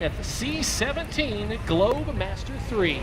At the C-17 Globemaster III.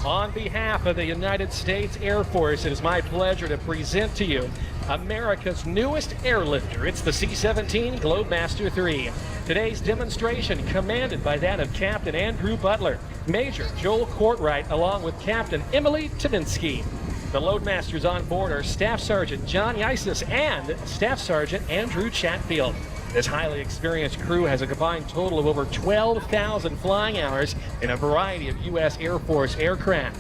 On behalf of the United States Air Force, it is my pleasure to present to you America's newest airlifter. It's the C-17 Globemaster III. Today's demonstration commanded by that of Captain Andrew Butler, Major Joel Courtwright, along with Captain Emily Taminsky. The loadmasters on board are Staff Sergeant John Yisis and Staff Sergeant Andrew Chatfield. This highly experienced crew has a combined total of over 12,000 flying hours in a variety of U.S. Air Force aircraft.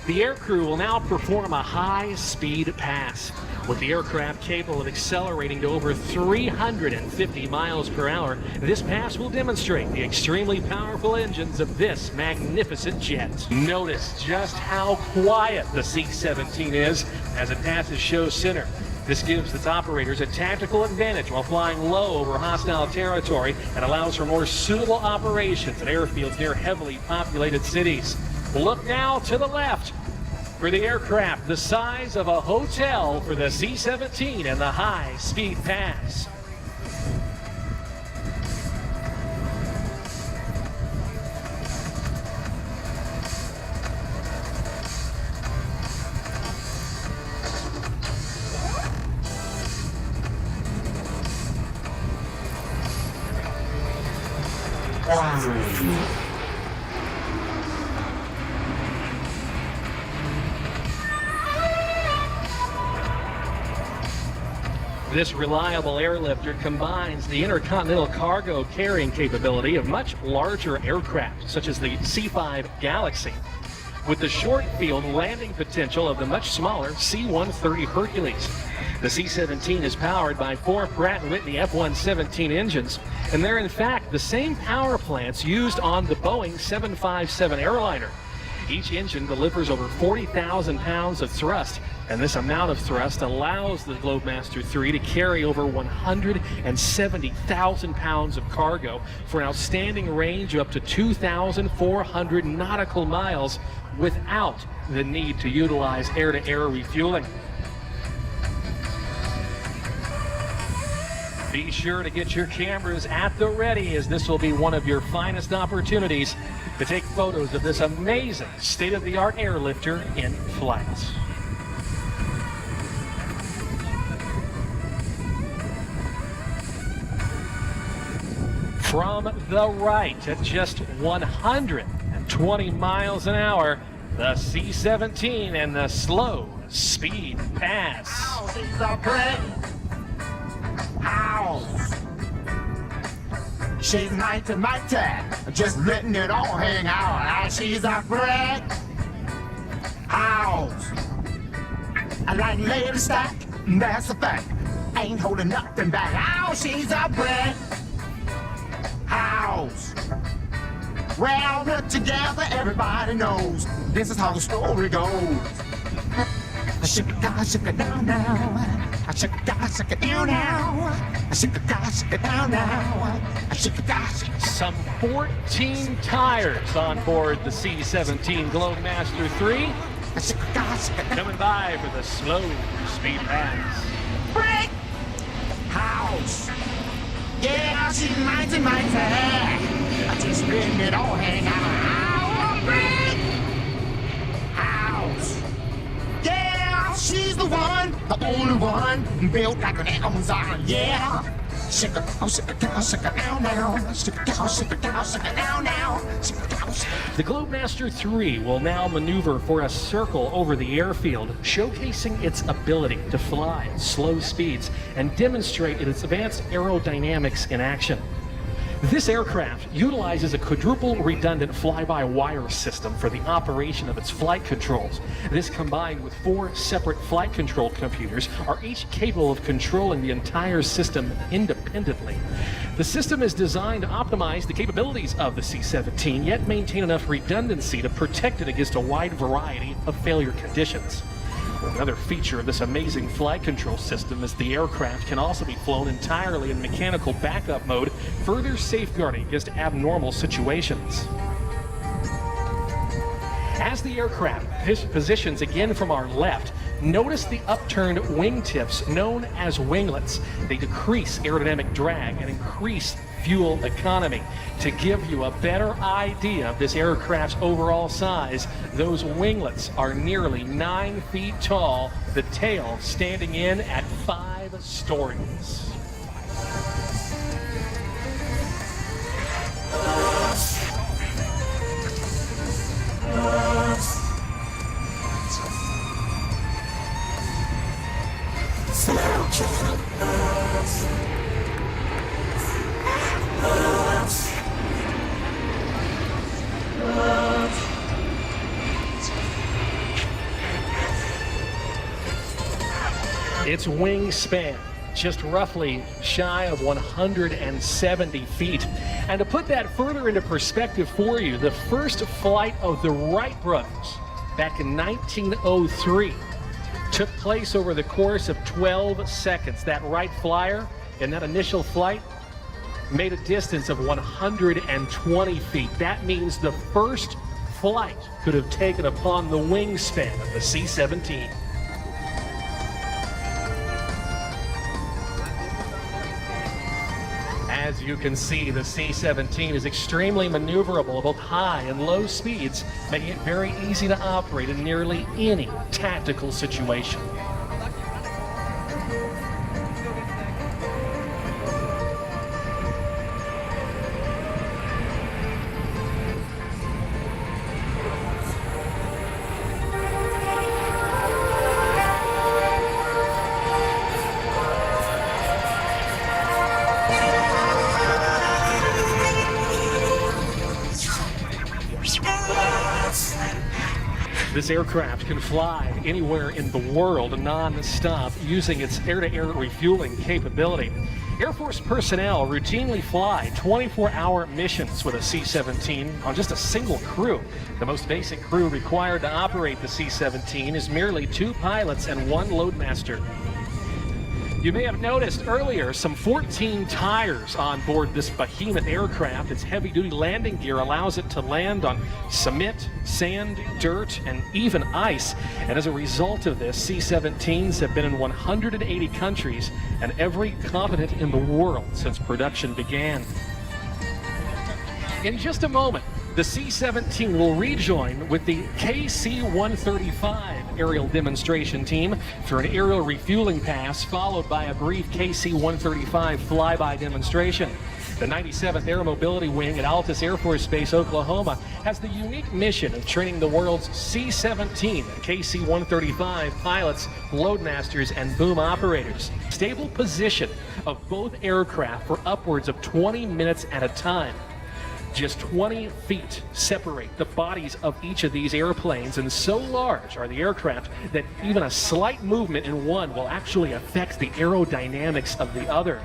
The aircrew will now perform a high-speed pass, with the aircraft capable of accelerating to over 350 miles per hour. This pass will demonstrate the extremely powerful engines of this magnificent jet. Notice just how quiet the C-17 is as it passes show center. This gives its operators a tactical advantage while flying low over hostile territory and allows for more suitable operations at airfields near heavily populated cities. Look now to the left for the aircraft the size of a hotel for the C-17 and the high-speed pass. This reliable airlifter combines the intercontinental cargo carrying capability of much larger aircraft, such as the C-5 Galaxy, with the short field landing potential of the much smaller C-130 Hercules. The C-17 is powered by 4 Pratt & Whitney F-117 engines, and they're in fact the same power plants used on the Boeing 757 airliner. Each engine delivers over 40,000 pounds of thrust, and this amount of thrust allows the Globemaster III to carry over 170,000 pounds of cargo for an outstanding range of up to 2,400 nautical miles without the need to utilize air-to-air refueling. Be sure to get your cameras at the ready, as this will be one of your finest opportunities to take photos of this amazing state-of-the-art airlifter in flight. From the right, at just 120 miles an hour, the C-17 and the slow speed pass. Ow, she's a pretty. Ow. She's mighty, just letting it all hang out. Ow, she's a pretty. Ow. I like lady stack, that's a fact. Ain't holding nothing back. Ow, she's a pretty. House. Well, put together, everybody knows this is how the story goes. I shake it down, shake it down now. I shake it down, shake it down now. I shake it down, shake it down now. I shake it down, shake it down. Some 14 tires on board the C-17 Globemaster III. I shake it down, shake it down. Coming by for the slow speed pass. Break! House. Yeah, she's mighty. I just letting it all hang out. Break! House. Yeah, she's the one, the only one, built like an Amazon. Yeah. Shake it down, shake it down, shake it down now. Shake it down, shake it down, shake it down now. Shake it down, shake it. The Globemaster III will now maneuver for a circle over the airfield, showcasing its ability to fly at slow speeds and demonstrate its advanced aerodynamics in action. This aircraft utilizes a quadruple redundant fly-by-wire system for the operation of its flight controls. This, combined with 4 separate flight control computers, are each capable of controlling the entire system independently. The system is designed to optimize the capabilities of the C-17, yet maintain enough redundancy to protect it against a wide variety of failure conditions. Another feature of this amazing flight control system is the aircraft can also be flown entirely in mechanical backup mode, further safeguarding against abnormal situations. As the aircraft positions again from our left, notice the upturned wingtips known as winglets. They decrease aerodynamic drag and increase fuel economy. To give you a better idea of this aircraft's overall size, those winglets are nearly 9 feet tall, the tail standing in at 5 stories. Its wingspan, just roughly shy of 170 feet. And to put that further into perspective for you, the first flight of the Wright brothers back in 1903 took place over the course of 12 seconds. That Wright flyer in that initial flight made a distance of 120 feet. That means the first flight could have taken upon the wingspan of the C-17. As you can see, the C-17 is extremely maneuverable at both high and low speeds, making it very easy to operate in nearly any tactical situation. This aircraft can fly anywhere in the world non-stop using its air-to-air refueling capability. Air Force personnel routinely fly 24-hour missions with a C-17 on just a single crew. The most basic crew required to operate the C-17 is merely 2 pilots and 1 loadmaster. You may have noticed earlier some 14 tires on board this behemoth aircraft. Its heavy-duty landing gear allows it to land on cement, sand, dirt, and even ice. And as a result of this, C-17s have been in 180 countries and every continent in the world since production began. In just a moment, the C-17 will rejoin with the KC-135 aerial demonstration team for an aerial refueling pass, followed by a brief KC-135 flyby demonstration. The 97th Air Mobility Wing at Altus Air Force Base, Oklahoma, has the unique mission of training the world's C-17 and KC-135 pilots, loadmasters, and boom operators. Stable position of both aircraft for upwards of 20 minutes at a time. Just 20 feet separate the bodies of each of these airplanes, and so large are the aircraft that even a slight movement in one will actually affect the aerodynamics of the other.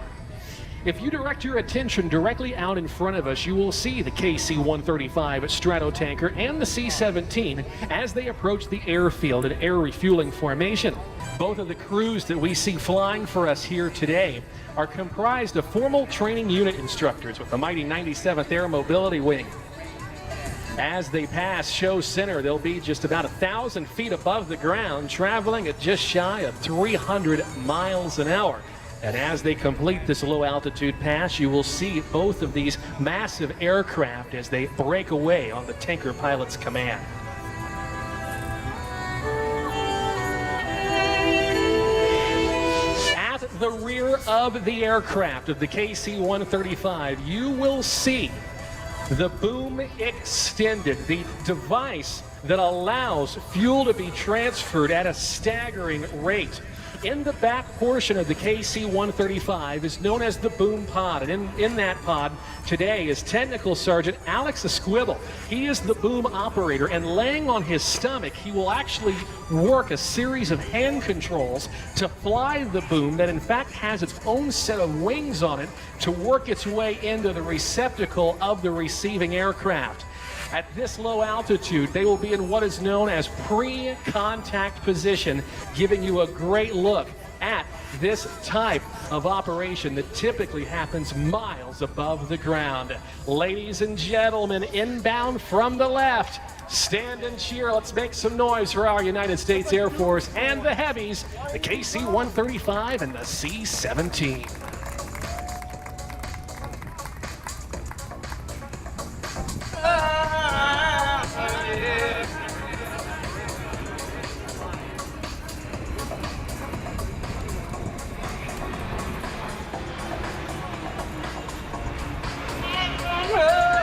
If you direct your attention directly out in front of us, you will see the KC-135 Stratotanker and the C-17 as they approach the airfield in air refueling formation. Both of the crews that we see flying for us here today are comprised of formal training unit instructors with the mighty 97th Air Mobility Wing. As they pass show center, they'll be just about 1,000 feet above the ground, traveling at just shy of 300 miles an hour. And as they complete this low altitude pass, you will see both of these massive aircraft as they break away on the tanker pilot's command. At the rear of the aircraft of the KC-135, you will see the boom extended, the device that allows fuel to be transferred at a staggering rate. In the back portion of the KC-135 is known as the boom pod, and in that pod today is Technical Sergeant Alex Esquivel. He is the boom operator, and laying on his stomach, he will actually work a series of hand controls to fly the boom that in fact has its own set of wings on it to work its way into the receptacle of the receiving aircraft. At this low altitude, they will be in what is known as pre-contact position, giving you a great look at this type of operation that typically happens miles above the ground. Ladies and gentlemen, inbound from the left, Stand and cheer. Let's make some noise for our United States Air Force and the heavies, the KC-135 and the C-17.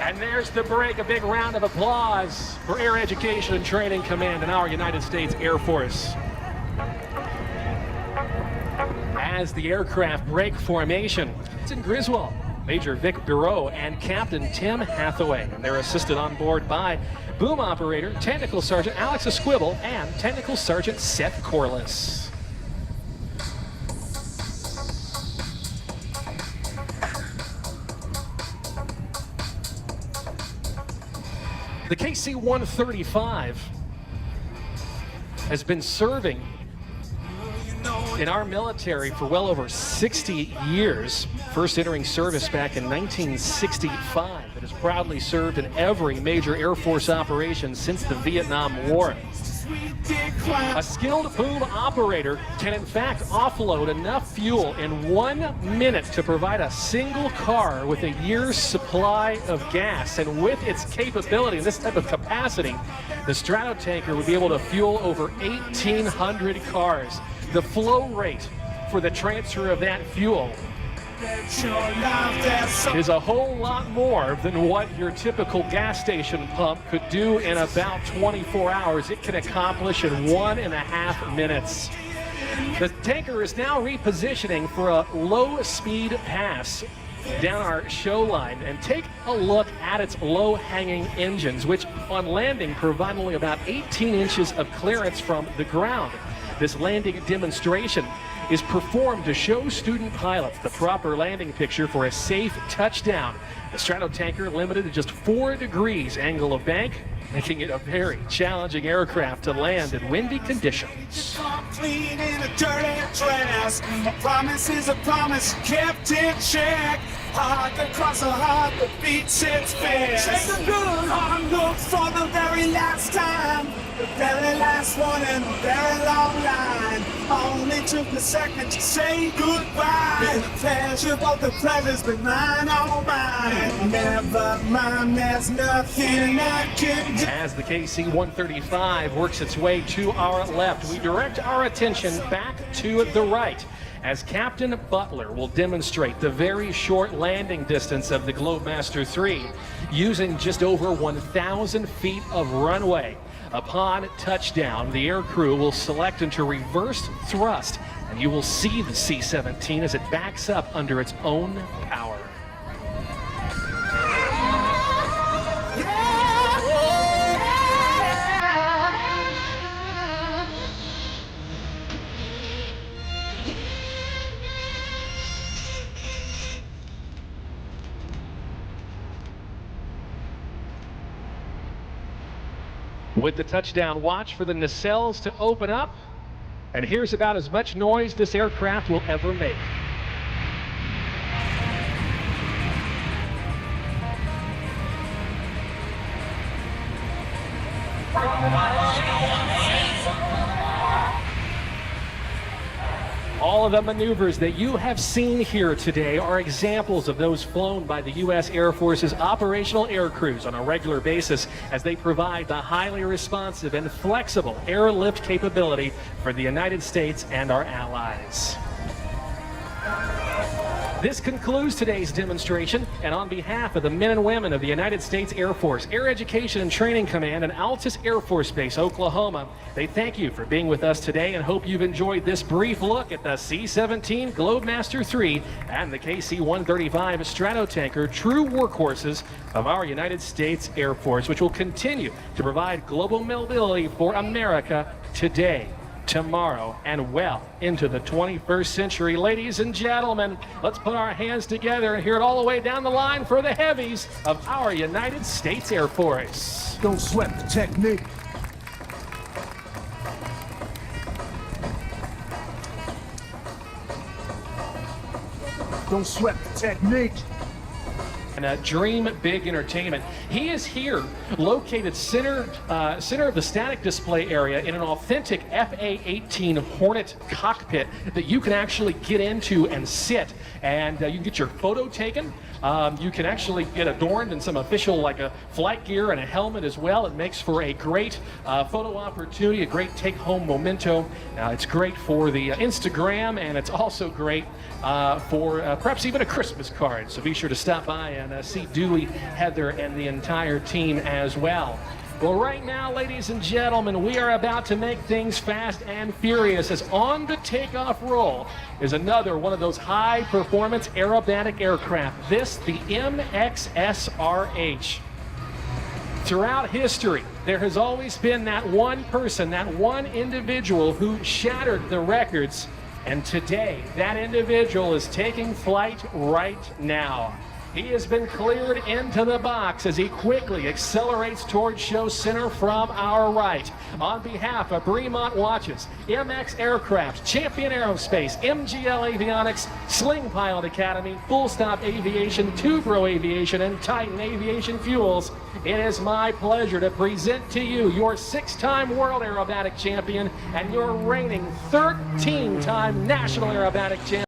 And there's the break. A big round of applause for Air Education and Training Command and our United States Air Force. As the aircraft break formation, it's in Griswold, Major Vic Bureau and Captain Tim Hathaway. And they're assisted on board by Boom Operator, Technical Sergeant Alex Esquivel, and Technical Sergeant Seth Corliss. The KC-135 has been serving in our military for well over 60 years, first entering service back in 1965. It has proudly served in every major Air Force operation since the Vietnam War. A skilled boom operator can in fact offload enough fuel in 1 minute to provide a single car with a year's supply of gas. And with its capability and this type of capacity, the Stratotanker would be able to fuel over 1,800 cars. The flow rate for the transfer of that fuel is a whole lot more than what your typical gas station pump could do in about 24 hours. It can accomplish in 1.5 minutes. The tanker is now repositioning for a low-speed pass down our show line, and take a look at its low-hanging engines, which on landing provide only about 18 inches of clearance from the ground. This landing demonstration is performed to show student pilots the proper landing picture for a safe touchdown. The Stratotanker limited to just 4 degrees angle of bank, making it a very challenging aircraft to land in windy conditions. Clean in a dirty dress. A promise is a promise kept in check. Heart that crosses a heart that beats its fist. Take a good hard look for the very last time. The very last one in a very long line. Only took a second to say goodbye. Been a pleasure, but the pleasure's been mine, all mine. Never mind, there's nothing I can do. As the KC-135 works its way to our left, we direct our attention back to the right, as Captain Butler will demonstrate the very short landing distance of the Globemaster III using just over 1,000 feet of runway. Upon touchdown, the air crew will select into reverse thrust, and you will see the C-17 as it backs up under its own power. With the touchdown, watch for the nacelles to open up, and here's about as much noise this aircraft will ever make. All of the maneuvers that you have seen here today are examples of those flown by the U.S. Air Force's operational air crews on a regular basis as they provide the highly responsive and flexible airlift capability for the United States and our allies. This concludes today's demonstration, and on behalf of the men and women of the United States Air Force, Air Education and Training Command, and Altus Air Force Base, Oklahoma, they thank you for being with us today and hope you've enjoyed this brief look at the C-17 Globemaster III and the KC-135 Stratotanker, true workhorses of our United States Air Force, which will continue to provide global mobility for America today, tomorrow, and well into the 21st century. Ladies and gentlemen, let's put our hands together and hear it all the way down the line for the heavies of our United States Air Force. Don't sweat the technique. Don't sweat the technique. and Dream Big Entertainment. He is here, located center of the static display area in an authentic FA-18 Hornet cockpit that you can actually get into and sit, and you can get your photo taken. You can actually get adorned in some official, like a flight gear and a helmet as well. It makes for a great photo opportunity, a great take-home memento. It's great for the Instagram, and it's also great for perhaps even a Christmas card. So be sure to stop by and see Dewey, Heather, and the entire team as well. Well, right now, ladies and gentlemen, we are about to make things fast and furious, as on the takeoff roll is another one of those high-performance aerobatic aircraft. This, the MXSRH. Throughout history, there has always been that one person, that one individual who shattered the records, and today, that individual is taking flight right now. He has been cleared into the box as he quickly accelerates towards show center from our right. On behalf of Bremont Watches, MX Aircraft, Champion Aerospace, MGL Avionics, Sling Pilot Academy, Full Stop Aviation, Tubro Aviation, and Titan Aviation Fuels, it is my pleasure to present to you your 6-time World Aerobatic Champion and your reigning 13-time National Aerobatic Champion.